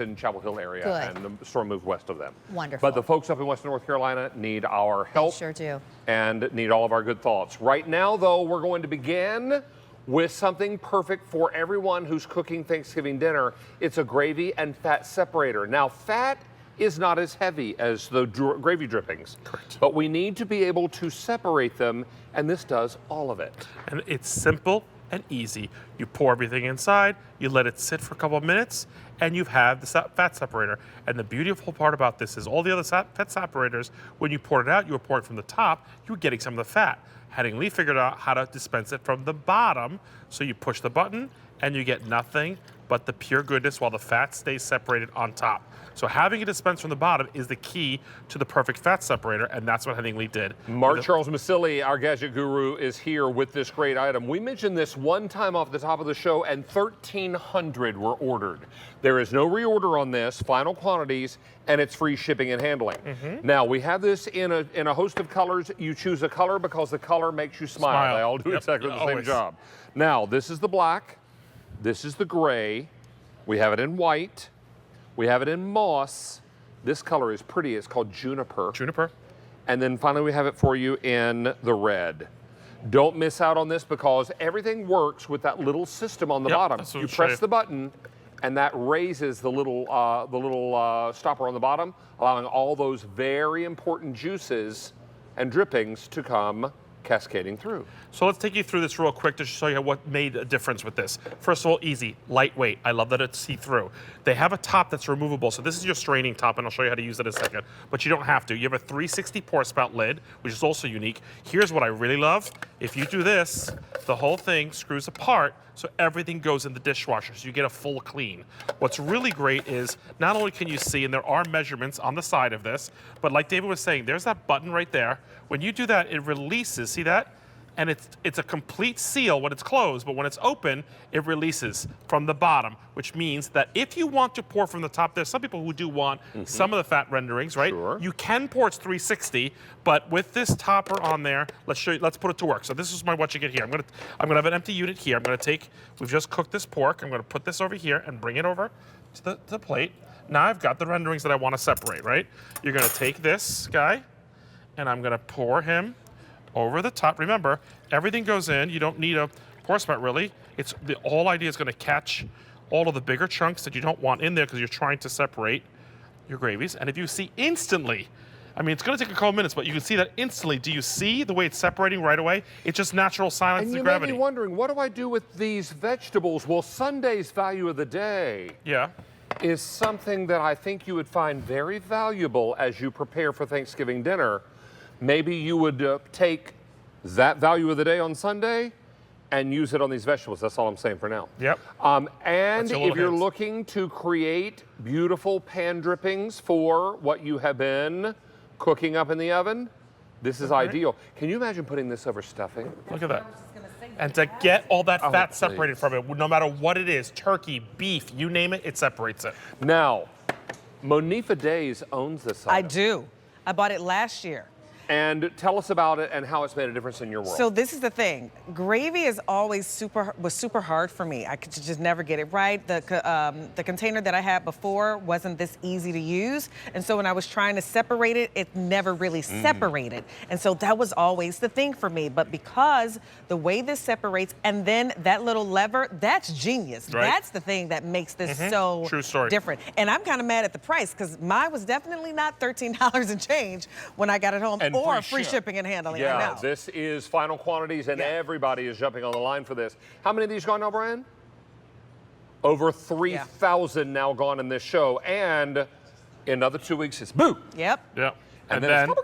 Wendy's in Chapel Hill area, Good. and the store moved west of them. Wonderful. But the folks up in Western North Carolina need our help. They sure do. And need all of our good thoughts. Right now, though, we're going to begin with something perfect for everyone who's cooking Thanksgiving dinner. It's a gravy and fat separator. Now, fat is not as heavy as the gravy drippings. Correct. But we need to be able to separate them, and this does all of it. And it's simple and easy. You pour everything inside, you let it sit for a couple of minutes, and you have the fat separator. And the beautiful part about this is all the other fat separators, when you poured it out, you were pouring from the top, you were getting some of the fat. Henning Lee figured out how to dispense it from the bottom, so you push the button, and you get nothing but the pure goodness while the fat stays separated on top. So having it dispensed from the bottom is the key to the perfect fat separator, and that's what Henning Lee did. Mark Charles Masilli, our gadget guru, is here with this great item. We mentioned this one time off the top of the show, and 1,300 were ordered. There is no reorder on this, final quantities, and it's free shipping and handling. Now, we have this in a host of colors. You choose a color because the color makes you smile. They all do exactly the same job. Now, this is the black. This is the gray. We have it in white. We have it in moss. This color is pretty. It's called juniper. Juniper. And then finally we have it for you in the red. Don't miss out on this because everything works with that little system on the bottom. You press the button and that raises the little stopper on the bottom, allowing all those very important juices and drippings to come cascading through. So let's take you through this real quick to show you what made a difference with this. First of all, easy, lightweight. I love that it's see-through. They have a top that's removable, so this is your straining top, and I'll show you how to use it in a second, but you don't have to. You have a 360 pour spout lid, which is also unique. Here's what I really love. If you do this, the whole thing screws apart, so everything goes in the dishwasher, so you get a full clean. What's really great is not only can you see, and there are measurements on the side of this, but like David was saying, there's that button right there. When you do that, it releases, see that? And it's a complete seal when it's closed, but when it's open, it releases from the bottom, which means that if you want to pour from the top, there's some people who do want some of the fat renderings, right? Sure. You can pour it's 360, but with this topper on there, let's show you, let's put it to work. So this is what you get here. I'm gonna have an empty unit here. I'm gonna take, we've just cooked this pork. I'm gonna put this over here and bring it over to the plate. Now I've got the renderings that I want to separate, right? You're gonna take this guy, and I'm gonna pour him over the top. Remember, everything goes in. You don't need a pour spout really. It's the whole idea is going to catch all of the bigger chunks that you don't want in there because you're trying to separate your gravies. And if you see instantly, I mean, it's going to take a couple minutes, but you can see that instantly. Do you see the way it's separating right away? It's just natural silence and gravity. And you may be wondering, what do I do with these vegetables? Well, Sunday's value of the day is something that I think you would find very valuable as you prepare for Thanksgiving dinner. Maybe you would take that value of the day on Sunday and use it on these vegetables. That's all I'm saying for now. And if you're looking to create beautiful pan drippings for what you have been cooking up in the oven, this is ideal. Can you imagine putting this over stuffing? Look at that. And to get all that fat separated from it, no matter what it is, turkey, beef, you name it, it separates it. Now, Monifa Days owns this item. I do. I bought it last year. And tell us about it and how it's made a difference in your world. So this is the thing. Gravy is always was super hard for me. I could just never get it right. The container that I had before wasn't this easy to use. And so when I was trying to separate it, it never really separated. And so that was always the thing for me. But because the way this separates and then that little lever, that's genius. Right. That's the thing that makes this so different. And I'm kind of mad at the price because mine was definitely not $13 and change when I got it home. And or free shipping and handling. Yeah, this is final quantities, and everybody is jumping on the line for this. How many of these gone now, Brian? Over 3,000 now gone in this show, and in another 2 weeks it's boo. Yep. And then it's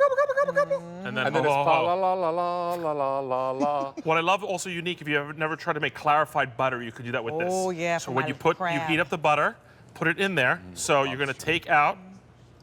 and then it's la la la la la la la la. What I love also unique, if you ever never tried to make clarified butter, you could do that with this. Oh yeah. So when you heat up the butter, put it in there. So you're going to take out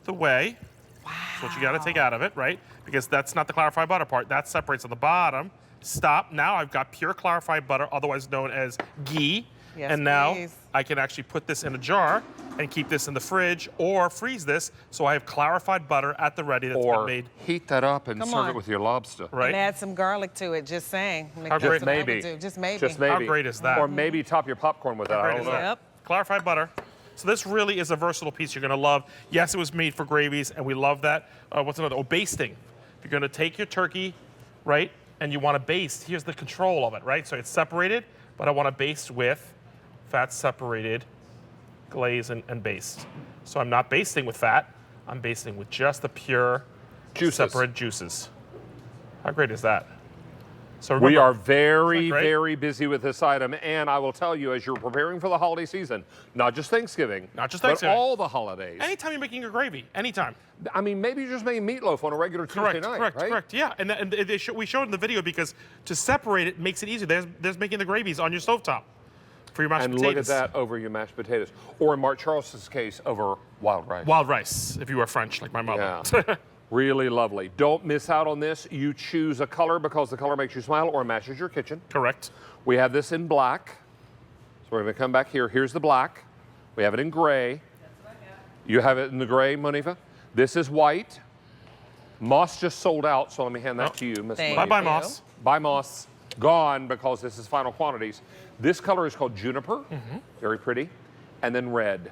the whey. Wow. That's what you got to take out of it, right? Because that's not the clarified butter part. That separates at the bottom. Stop. Now I've got pure clarified butter, otherwise known as ghee. Yes, and now please. I can actually put this in a jar and keep this in the fridge or freeze this so I have clarified butter at the ready that's been made. Heat that up and serve it with your lobster. Right. And add some garlic to it, just saying. Just maybe. Just maybe. Just maybe. How great is that? Or maybe top your popcorn with that. I don't know. Clarified butter. So this really is a versatile piece you're gonna love. Yes, it was made for gravies, and we love that. What's another? Oh, basting. If you're gonna take your turkey, right, and you wanna baste, here's the control of it, right? So it's separated, but I wanna baste with fat separated, glaze, and baste. So I'm not basting with fat, I'm basting with just the pure separate juices. How great is that? So remember, we are very, very busy with this item, and I will tell you, as you're preparing for the holiday season, not just Thanksgiving, but all the holidays. Anytime you're making your gravy, anytime. I mean, maybe you're just making meatloaf on a regular Tuesday night, right? Correct, yeah. And we showed in the video because to separate it makes it easier. There's making the gravies on your stovetop for your mashed potatoes. And look at that over your mashed potatoes. Or in Mark Charles's case, over wild rice. Wild rice, if you were French, like my mother. Yeah. Really lovely. Don't miss out on this. You choose a color because the color makes you smile or matches your kitchen. Correct. We have this in black. So we're going to come back here. Here's the black. We have it in gray. That's what I got. You have it in the gray, Monifa. This is white. Moss just sold out, so let me hand that to you, Miss Monifa. Bye-bye, Moss. Bye, Moss. Gone because this is final quantities. This color is called juniper. Very pretty. And then red.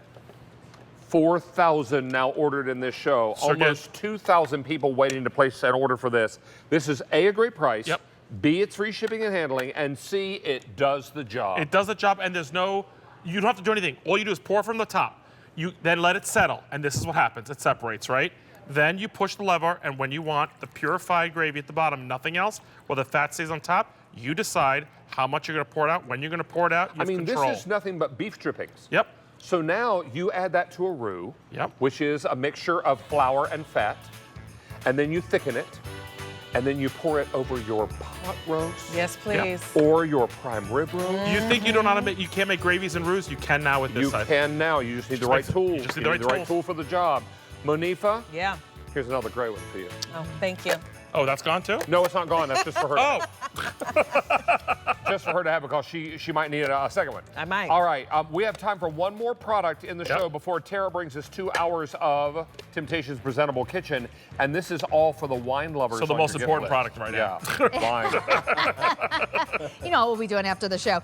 4,000 now ordered in this show. So almost 2,000 people waiting to place an order for this. This is A, a great price. Yep. B, it's free shipping and handling. And C, it does the job. It does the job, and there's no, you don't have to do anything. All you do is pour from the top. You then let it settle, and this is what happens. It separates, right? Then you push the lever, and when you want the purified gravy at the bottom, nothing else, while the fat stays on top, you decide how much you're going to pour it out, when you're going to pour it out. You have control. This is nothing but beef drippings. Yep. So now you add that to a roux, Yep. which is a mixture of flour and fat, and then you thicken it, and then you pour it over your pot roast. Yes, please. Or your prime rib roast. You think you don't know how to make, you can't make gravies and roux? You can now with this You side. can now. You just need the right tool. You just need the right tool for the job. Monifa, Yeah. here's another great one for you. Oh, thank you. Oh, that's gone too? No, it's not gone. That's just for her. Oh, Just for her to have because she might need a second one. I might. All right, we have time for one more product in the show before Tara brings us 2 hours of Temptations Presentable Kitchen, and this is all for the wine lovers. so the on most your important gift list. product right now. Yeah, wine. You know what we'll be doing after the show.